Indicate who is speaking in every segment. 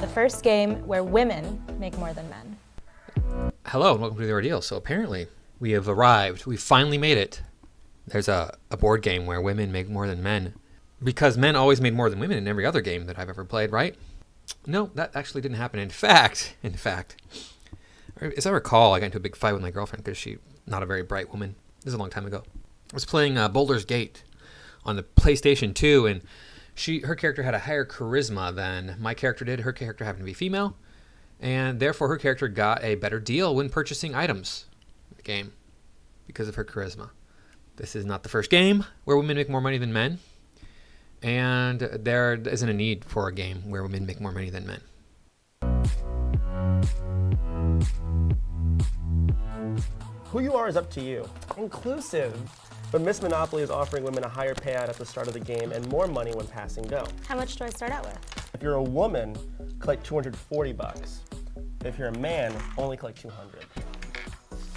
Speaker 1: the first game where women make more than men.
Speaker 2: Hello and welcome to The Ordeal. So apparently we have arrived. We finally made it. There's a board game where women make more than men. Because men always made more than women in every other game that I've ever played, right? No, that actually didn't happen. In fact, as I recall, I got into a big fight with my girlfriend because she's not a very bright woman. This is a long time ago. I was playing Boulder's Gate on the PlayStation 2, and her character had a higher charisma than my character did. Her character happened to be female, and therefore her character got a better deal when purchasing items in the game because of her charisma. This is not the first game where women make more money than men, and there isn't a need for a game where women make more money than men.
Speaker 3: Who you are is up to you. Inclusive. But Miss Monopoly is offering women a higher payout at the start of the game and more money when passing go.
Speaker 1: How much do I start out with?
Speaker 3: If you're a woman, collect $240. If you're a man, only collect $200.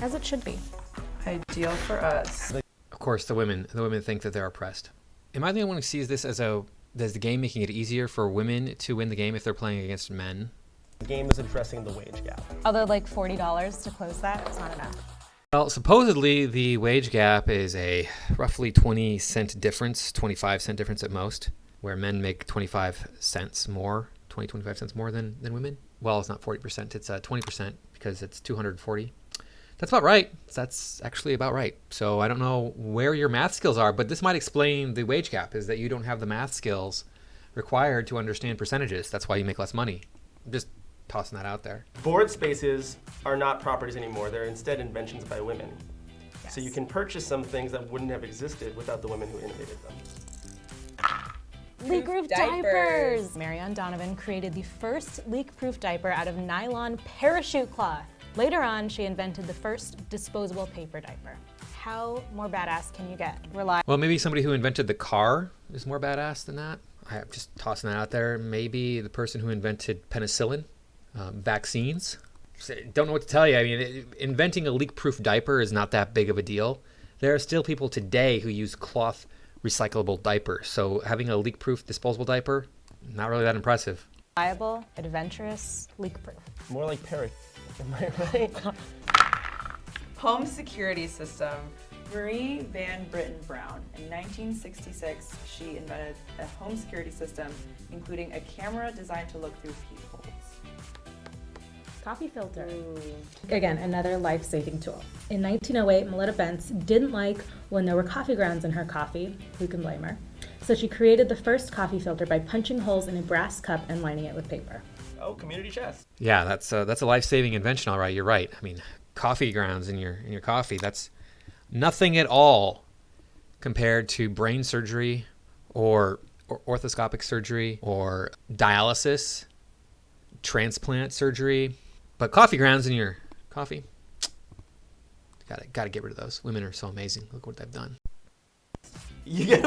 Speaker 1: As it should be.
Speaker 4: Ideal for us.
Speaker 2: Of course, the women think that they're oppressed. Am I the only one who sees this as the game making it easier for women to win the game if they're playing against men?
Speaker 3: The game is addressing the wage gap.
Speaker 1: Although like $40 to close that, it's not enough.
Speaker 2: Well, supposedly the wage gap is a roughly 20-cent difference, 25-cent difference at most, where men make 25 cents more than women. Well, it's not 40%, it's 20% because it's 240. That's about right. That's actually about right. So I don't know where your math skills are, but this might explain the wage gap, is that you don't have the math skills required to understand percentages. That's why you make less money. I'm just tossing that out there.
Speaker 3: Board spaces are not properties anymore. They're instead inventions by women.
Speaker 1: Yes.
Speaker 3: So you can purchase some things that wouldn't have existed without the women who innovated them.
Speaker 1: Leak-proof diapers! Marianne Donovan created the first leak-proof diaper out of nylon parachute cloth. Later on, she invented the first disposable paper diaper. How more badass can you get?
Speaker 2: Well, maybe somebody who invented the car is more badass than that. I'm just tossing that out there. Maybe the person who invented penicillin, vaccines. Don't know what to tell you. I mean, inventing a leak-proof diaper is not that big of a deal. There are still people today who use cloth recyclable diapers. So having a leak-proof disposable diaper, not really that impressive.
Speaker 1: Reliable, adventurous, leak-proof.
Speaker 3: More like parrot. Am I right?
Speaker 4: Home security system. Marie Van Britten Brown. In 1966, she invented a home security system, including a camera designed to look through peepholes.
Speaker 5: Coffee filter. Again, another life-saving tool. In 1908, Melita Bentz didn't like when there were coffee grounds in her coffee. Who can blame her? So she created the first coffee filter by punching holes in a brass cup and lining it with paper.
Speaker 3: Oh, community chest.
Speaker 2: Yeah, that's a life-saving invention, all right. You're right. I mean, coffee grounds in your coffee, that's nothing at all compared to brain surgery or orthoscopic surgery or dialysis, transplant surgery. But coffee grounds in your coffee, gotta get rid of those. Women are so amazing. Look what they've done.
Speaker 3: You get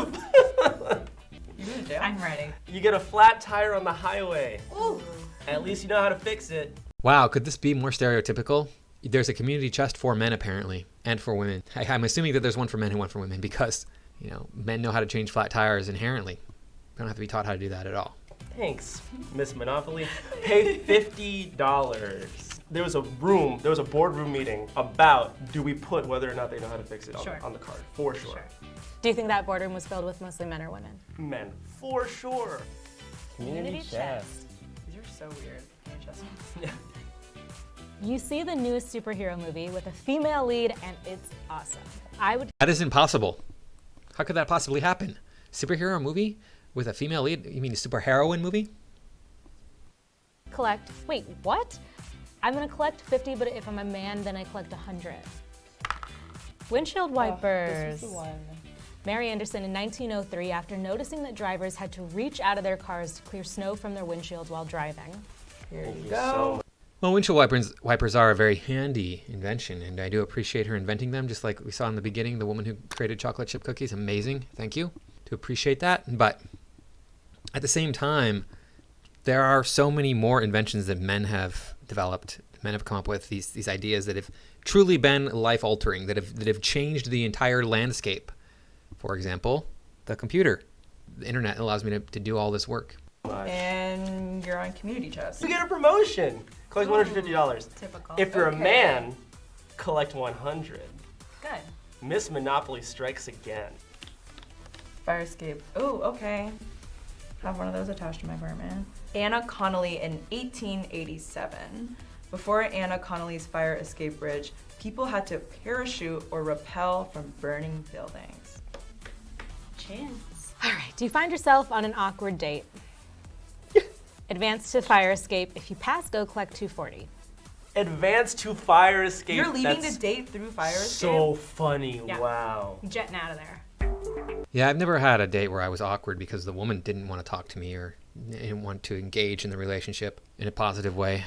Speaker 4: I'm ready.
Speaker 3: You get a flat tire on the highway.
Speaker 4: Ooh.
Speaker 3: At least you know how to fix it.
Speaker 2: Wow, could this be more stereotypical? There's a community chest for men, apparently, and for women. I'm assuming that there's one for men and one for women because, men know how to change flat tires inherently. They don't have to be taught how to do that at all.
Speaker 3: Thanks, Miss Monopoly. Pay $50. There was a boardroom meeting about do we put whether or not they know how to fix it on the card, for sure.
Speaker 1: Do you think that boardroom was filled with mostly men or women?
Speaker 3: Men, for sure.
Speaker 1: Community chest.
Speaker 4: These are so weird.
Speaker 3: Yeah.
Speaker 1: You see the newest superhero movie with a female lead and it's awesome.
Speaker 2: That is impossible. How could that possibly happen? Superhero movie with a female lead? You mean a superheroine movie?
Speaker 1: Wait, what? I'm gonna collect 50, but if I'm a man, then I collect 100. Windshield wipers.
Speaker 4: This was the one.
Speaker 1: Mary Anderson in 1903, after noticing that drivers had to reach out of their cars to clear snow from their windshields while driving.
Speaker 4: Here you go.
Speaker 2: Well, windshield wipers are a very handy invention, and I do appreciate her inventing them, just like we saw in the beginning, the woman who created chocolate chip cookies. Amazing. Thank you. To appreciate that. But at the same time, there are so many more inventions that men have developed. Men have come up with these ideas that have truly been life-altering, that have changed the entire landscape. For example, the computer. The internet allows me to do all this work.
Speaker 4: And you're on community chest.
Speaker 3: You get a promotion. Collect $150.
Speaker 1: Typical.
Speaker 3: If you're a man, collect 100.
Speaker 1: Good.
Speaker 3: Miss Monopoly strikes again.
Speaker 4: Fire escape. Oh, okay. Have one of those attached to my apartment. Anna Connolly in 1887. Before Anna Connolly's fire escape bridge, people had to parachute or rappel from burning buildings.
Speaker 1: Chance. All right. Do you find yourself on an awkward date? Advance to fire escape. If you pass, go collect $240.
Speaker 3: Advance to fire escape.
Speaker 4: You're leading the date through fire escape?
Speaker 3: So funny.
Speaker 1: Yeah.
Speaker 3: Wow.
Speaker 1: Jetting out of there.
Speaker 2: Yeah, I've never had a date where I was awkward because the woman didn't want to talk to me or didn't want to engage in the relationship in a positive way.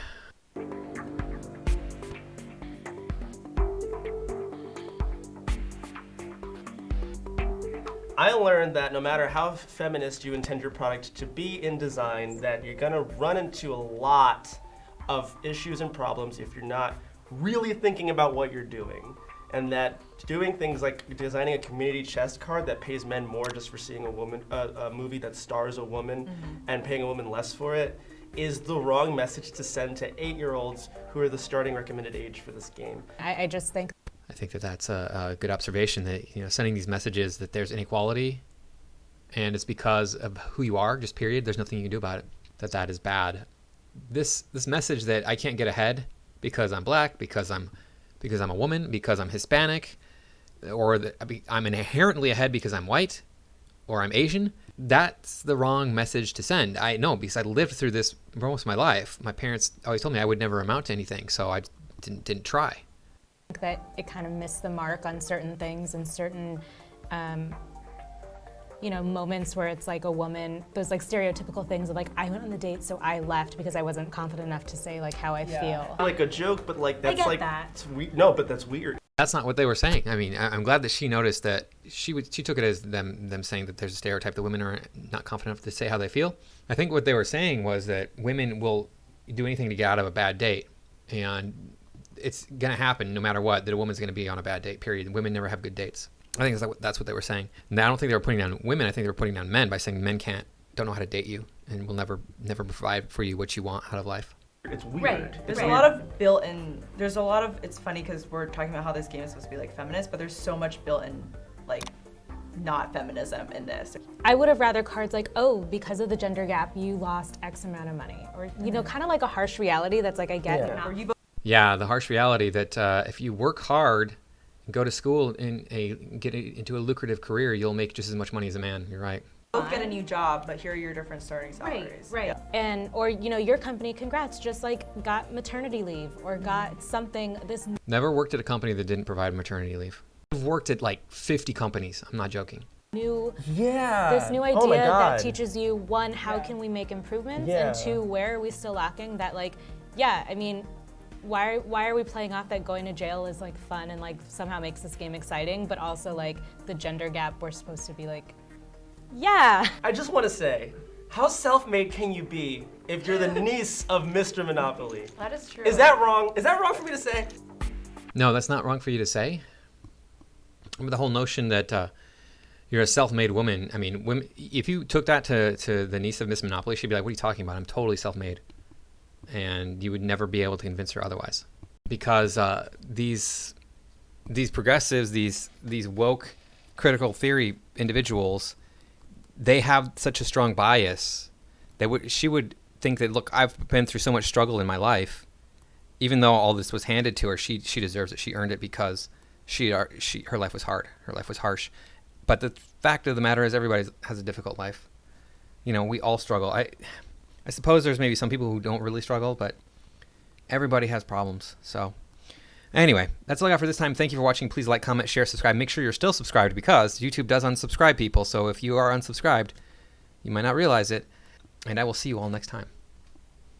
Speaker 3: I learned that no matter how feminist you intend your product to be in design, that you're gonna run into a lot of issues and problems if you're not really thinking about what you're doing. And that doing things like designing a community chest card that pays men more just for seeing a movie that stars a woman and paying a woman less for it is the wrong message to send to 8-year-olds who are the starting recommended age for this game.
Speaker 1: I just think.
Speaker 2: I think that that's a good observation that, sending these messages that there's inequality and it's because of who you are, just period. There's nothing you can do about it, that is bad. This message that I can't get ahead because I'm black, because I'm a woman, because I'm Hispanic, or that I'm inherently ahead because I'm white or I'm Asian, that's the wrong message to send. I know, because I lived through this for most of my life. My parents always told me I would never amount to anything, so I didn't try.
Speaker 1: That it kind of missed the mark on certain things and certain moments where it's like a woman, those like stereotypical things of like, I went on the date so I left because I wasn't confident enough to say like how I feel.
Speaker 3: Like a joke, but like that's
Speaker 1: I get
Speaker 3: like
Speaker 1: that.
Speaker 3: No, but that's weird.
Speaker 2: That's not what they were saying. I mean, I'm glad that she noticed that she took it as them saying that there's a stereotype that women are not confident enough to say how they feel. I think what they were saying was that women will do anything to get out of a bad date, and it's going to happen no matter what, that a woman's going to be on a bad date, period. Women never have good dates. I think that's what they were saying. And I don't think they were putting down women. I think they were putting down men by saying men don't know how to date you and will never provide for you what you want out of life.
Speaker 3: It's weird.
Speaker 4: Right. There's a lot of it's funny because we're talking about how this game is supposed to be like feminist, but there's so much built-in like not feminism in this.
Speaker 1: I would have rather cards like, oh, because of the gender gap, you lost X amount of money. Or, kind of like a harsh reality that's like, I get it.
Speaker 3: Yeah.
Speaker 2: Yeah, the harsh reality that if you work hard and go to school and get into a lucrative career, you'll make just as much money as a man. You're right.
Speaker 4: Both get a new job, but here are your different starting salaries.
Speaker 1: Right.
Speaker 4: Yeah.
Speaker 1: And, or, your company, congrats, just like got maternity leave or got something,
Speaker 2: Never worked at a company that didn't provide maternity leave. I've worked at like 50 companies. I'm not joking.
Speaker 1: this new
Speaker 3: Oh my
Speaker 1: idea
Speaker 3: God.
Speaker 1: that teaches you, one, how can we make improvements?
Speaker 3: Yeah.
Speaker 1: And two, where are we still lacking? That like, yeah, I mean, why are we playing off that going to jail is like fun and like somehow makes this game exciting, but also like the gender gap, we're supposed to be like, yeah.
Speaker 3: I just want to say, how self-made can you be if you're the niece of Mr. Monopoly?
Speaker 4: That is true.
Speaker 3: Is that wrong? Is that wrong for me to say?
Speaker 2: No, that's not wrong for you to say. I mean, the whole notion that you're a self-made woman, I mean, women, if you took that to the niece of Miss Monopoly, she'd be like, what are you talking about? I'm totally self-made. And you would never be able to convince her otherwise. Because these progressives, these woke critical theory individuals, they have such a strong bias that she would think that, look, I've been through so much struggle in my life, even though all this was handed to her, she deserves it. She earned it because her life was hard. Her life was harsh. But the fact of the matter is everybody has a difficult life. We all struggle. I suppose there's maybe some people who don't really struggle, but everybody has problems. So anyway, that's all I got for this time. Thank you for watching. Please like, comment, share, subscribe. Make sure you're still subscribed because YouTube does unsubscribe people. So if you are unsubscribed, you might not realize it. And I will see you all next time.